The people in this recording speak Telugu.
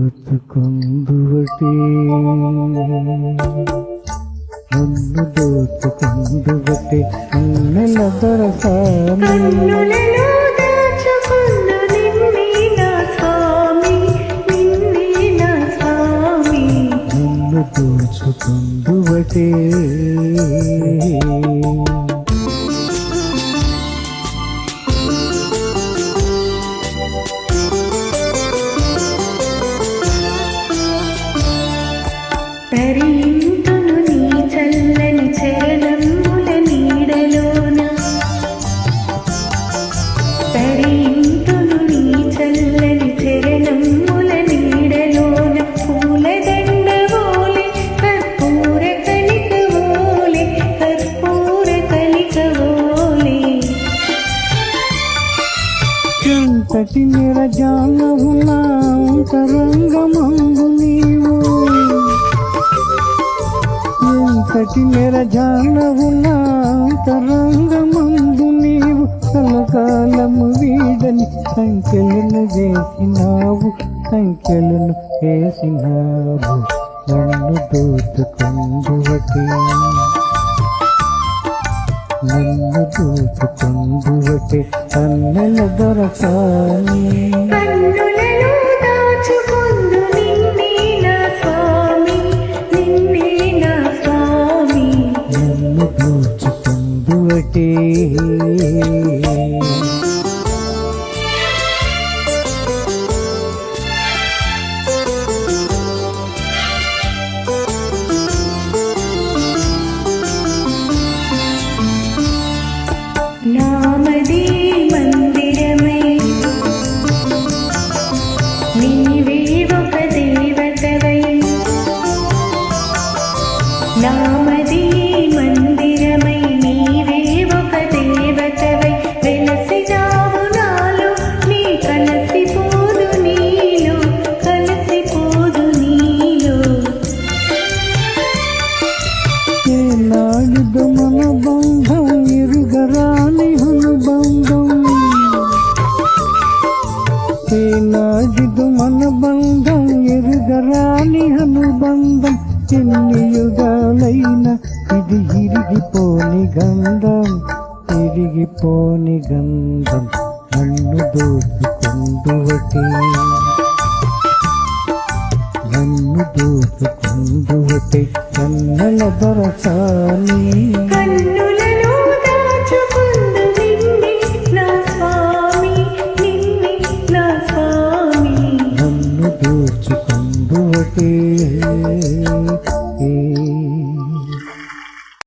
దోచుకుందువటే నన్ను దోచుకుందువటే అన్నెల దొరసాని నన్ను దోచుకుందువటే తరింతును నీ చల్లని చరణముల నీడలోన తరింతును నీ చల్లని చరణముల నీడలోన పూలదండ ఓలే కర్పూర కణిక ఓలే కర్పూర కణిక ఓలే ఎంతటి నిరజానముల అంతరంగమందు నీవు ఎంతటి నిరజానముల అంతరంగమందు నీవు కలకాలము వీడని సంఖ్యలను వేసినావు సంఖ్యలను వేసినావు నన్ను దోచుకుందువటే నన్ను దోచుకుందువటే అన్నెల దొరసాని కన్నులలో దాచుకుందు నిన్నే నా స్వామి నిన్నే నా స్వామి నన్ను దోచుకుందువటే నామది మందిరమై నీవే ఒక దేవతవై నామది మందిరమై నీవే ఒక దేవతవై వెలసినావు నాలో నీ కలసిపోదు నీలో కలసిపోదు నీలో ఏనాడు మన బంధం ఇరుగరాని అనుబంధం ఏనాడు మన బంధం ఎరుగరాని అనుబంధం ఎన్ని యుగాలైనా ఇది ఇరిగిపోని గంధం ఇరిగిపోని గంధం నన్ను దోచుకుందువటే నన్ను దోచుకుందువటే కన్నెల దొరసాని కన్నులలో దాచుకుందు నిన్నే నా స్వామి నిన్నే నా స్వామి నన్ను దోచుకుందువటే